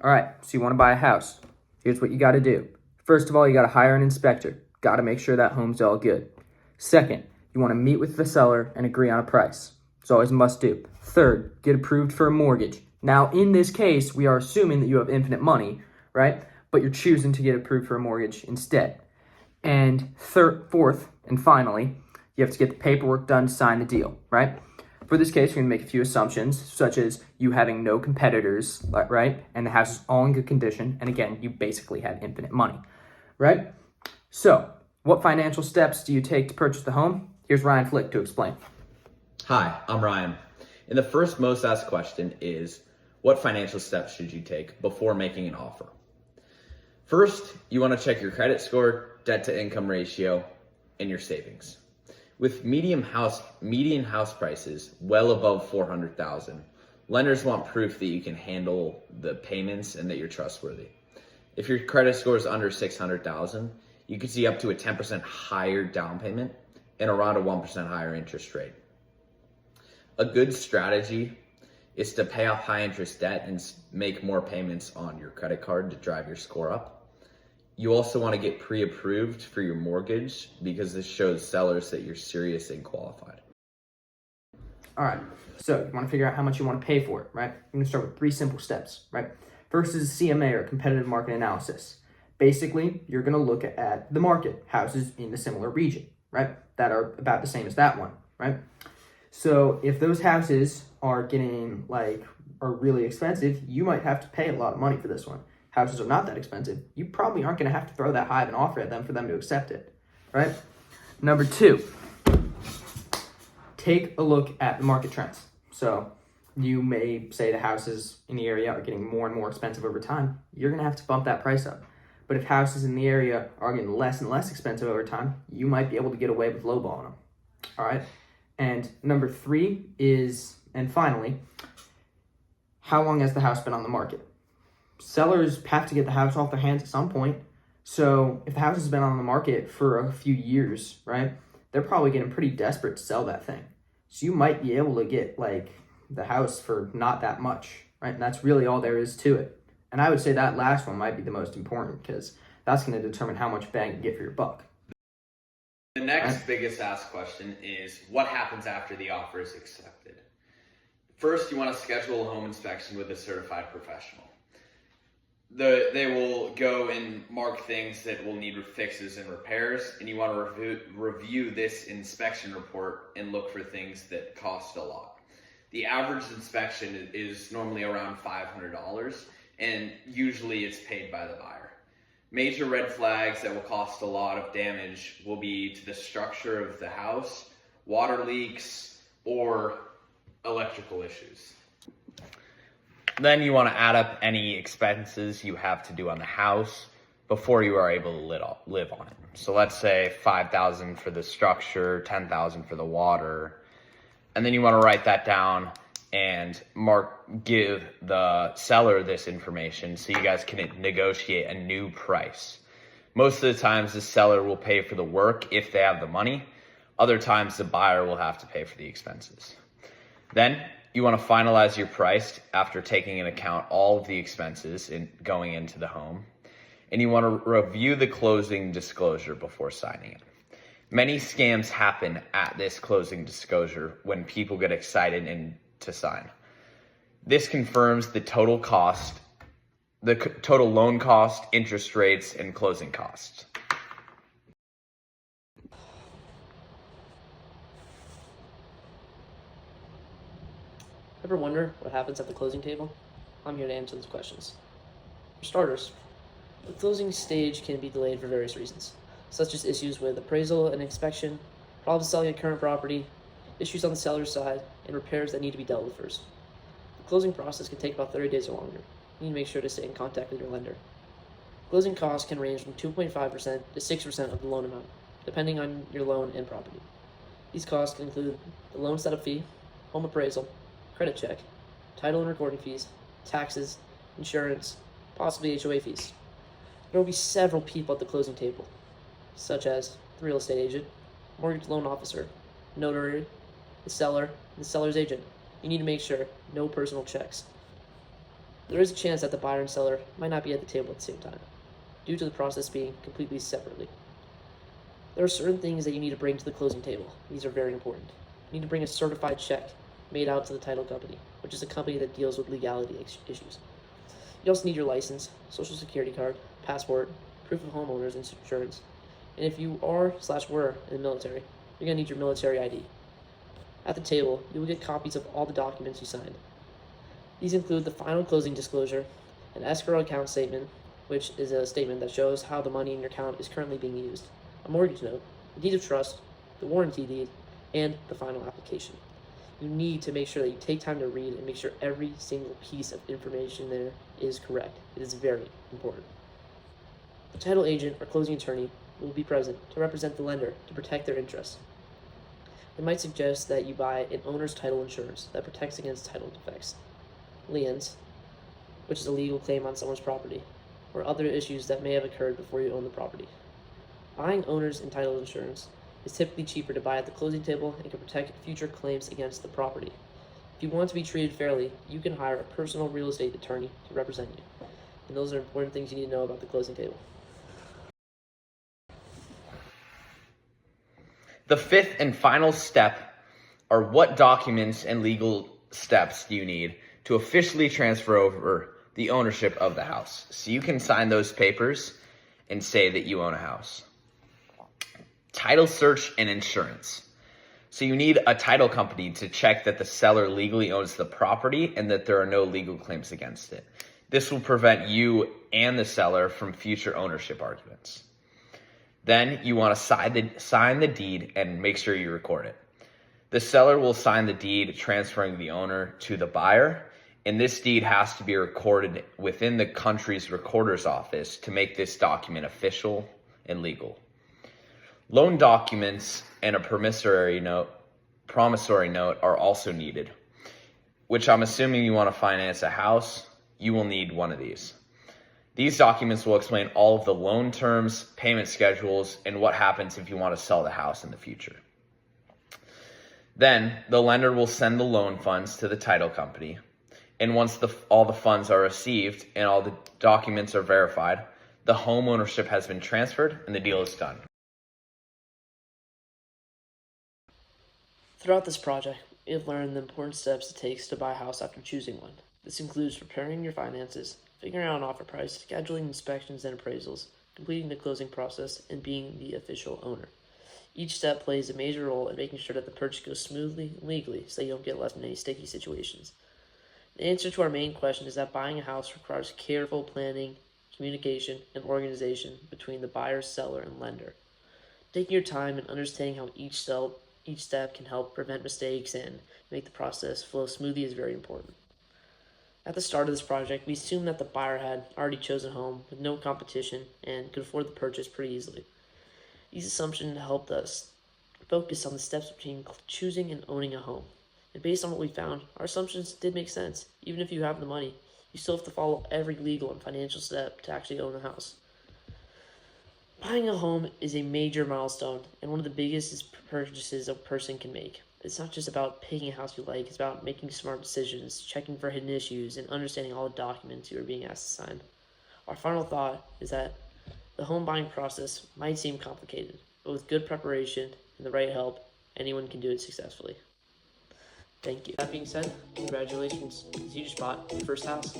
All right, so you want to buy a house. Here's what you got to do. First of all, you got to hire an inspector. Got to make sure that home's all good. Second, you want to meet with the seller and agree on a price. It's always a must do. Third, get approved for a mortgage. Now, in this case, we are assuming that you have infinite money, right? But you're choosing to get approved for a mortgage instead. And fourth, and finally, you have to get the paperwork done to sign the deal, right? For this case, we're going to make a few assumptions, such as you having no competitors, right? And the house is all in good condition. And again, you basically have infinite money, right? So, what financial steps do you take to purchase the home? Here's Ryan Flick to explain. Hi, I'm Ryan. And the first most asked question is, what financial steps should you take before making an offer? First, you want to check your credit score, debt to income ratio, and your savings. With median house prices well above $400,000, lenders want proof that you can handle the payments and that you're trustworthy. If your credit score is under $600,000, you could see up to a 10% higher down payment and around a 1% higher interest rate. A good strategy is to pay off high interest debt and make more payments on your credit card to drive your score up. You also want to get pre-approved for your mortgage because this shows sellers that you're serious and qualified. All right, so you want to figure out how much you want to pay for it, right? You're going to start with 3 simple steps, right? First is CMA, or competitive market analysis. Basically, you're going to look at the market, houses in a similar region, right? That are about the same as that one, right? So if those houses are are really expensive, you might have to pay a lot of money for this one. Houses are not that expensive, you probably aren't going to have to throw that high of an offer at them for them to accept it, right? Number 2, take a look at the market trends. So you may say the houses in the area are getting more and more expensive over time. You're going to have to bump that price up. But if houses in the area are getting less and less expensive over time, you might be able to get away with lowballing them, all right? And number 3 is, and finally, how long has the house been on the market? Sellers have to get the house off their hands at some point. So if the house has been on the market for a few years, right, they're probably getting pretty desperate to sell that thing. So you might be able to get the house for not that much, right? And that's really all there is to it. And I would say that last one might be the most important because that's going to determine how much bang you get for your buck. The next biggest asked question is, what happens after the offer is accepted? First, you want to schedule a home inspection with a certified professional. They will go and mark things that will need fixes and repairs, and you want to review this inspection report and look for things that cost a lot. The average inspection is normally around $500, and usually it's paid by the buyer. Major red flags that will cost a lot of damage will be to the structure of the house, water leaks, or electrical issues. Then you want to add up any expenses you have to do on the house before you are able to live on it. So let's say $5,000 for the structure, $10,000 for the water, and then you want to write that down and give the seller this information so you guys can negotiate a new price. Most of the times the seller will pay for the work if they have the money. Other times the buyer will have to pay for the expenses. Then you want to finalize your price after taking into account all of the expenses going into the home. And you want to review the closing disclosure before signing it. Many scams happen at this closing disclosure when people get excited and to sign. This confirms the total cost, the total loan cost, interest rates, and closing costs. Ever wonder what happens at the closing table? I'm here to answer those questions. For starters, the closing stage can be delayed for various reasons, such as issues with appraisal and inspection, problems selling a current property, issues on the seller's side, and repairs that need to be dealt with first. The closing process can take about 30 days or longer. You need to make sure to stay in contact with your lender. Closing costs can range from 2.5% to 6% of the loan amount, depending on your loan and property. These costs can include the loan setup fee, home appraisal, credit check, title and recording fees, taxes, insurance, possibly HOA fees. There will be several people at the closing table, such as the real estate agent, mortgage loan officer, notary, the seller, and the seller's agent. You need to make sure no personal checks. There is a chance that the buyer and seller might not be at the table at the same time, due to the process being completely separately. There are certain things that you need to bring to the closing table. These are very important. You need to bring a certified check made out to the title company, which is a company that deals with legality issues. You also need your license, social security card, passport, proof of homeowners insurance, and if you are/were in the military, you're going to need your military ID. At the table, you will get copies of all the documents you signed. These include the final closing disclosure, an escrow account statement, which is a statement that shows how the money in your account is currently being used, a mortgage note, a deed of trust, the warranty deed, and the final application. You need to make sure that you take time to read and make sure every single piece of information there is correct. It is very important. The title agent or closing attorney will be present to represent the lender to protect their interests. They might suggest that you buy an owner's title insurance that protects against title defects, liens, which is a legal claim on someone's property, or other issues that may have occurred before you own the property. Buying owner's and title insurance is typically cheaper to buy at the closing table and can protect future claims against the property. If you want to be treated fairly, you can hire a personal real estate attorney to represent you. And those are important things you need to know about the closing table. The fifth and final step are what documents and legal steps do you need to officially transfer over the ownership of the house. So you can sign those papers and say that you own a house. Title search and insurance. So you need a title company to check that the seller legally owns the property and that there are no legal claims against it. This will prevent you and the seller from future ownership arguments. Then you want to sign the deed and make sure you record it. The seller will sign the deed transferring the owner to the buyer, and this deed has to be recorded within the country's recorder's office to make this document official and legal. Loan documents and a promissory note are also needed, which I'm assuming you want to finance a house, you will need one of these. These documents will explain all of the loan terms, payment schedules, and what happens if you want to sell the house in the future. Then the lender will send the loan funds to the title company, and once all the funds are received and all the documents are verified, the home ownership has been transferred and the deal is done. Throughout this project, we have learned the important steps it takes to buy a house after choosing one. This includes preparing your finances, figuring out an offer price, scheduling inspections and appraisals, completing the closing process, and being the official owner. Each step plays a major role in making sure that the purchase goes smoothly and legally so you don't get left in any sticky situations. The answer to our main question is that buying a house requires careful planning, communication, and organization between the buyer, seller, and lender. Taking your time and understanding how each step can help prevent mistakes and make the process flow smoothly is very important. At the start of this project, we assumed that the buyer had already chosen a home with no competition and could afford the purchase pretty easily. These assumptions helped us focus on the steps between choosing and owning a home. And based on what we found, our assumptions did make sense. Even if you have the money, you still have to follow every legal and financial step to actually own a house. Buying a home is a major milestone and one of the biggest purchases a person can make. It's not just about picking a house you like, it's about making smart decisions, checking for hidden issues, and understanding all the documents you are being asked to sign. Our final thought is that the home buying process might seem complicated, but with good preparation and the right help, anyone can do it successfully. Thank you. That being said, congratulations, you just bought your first house.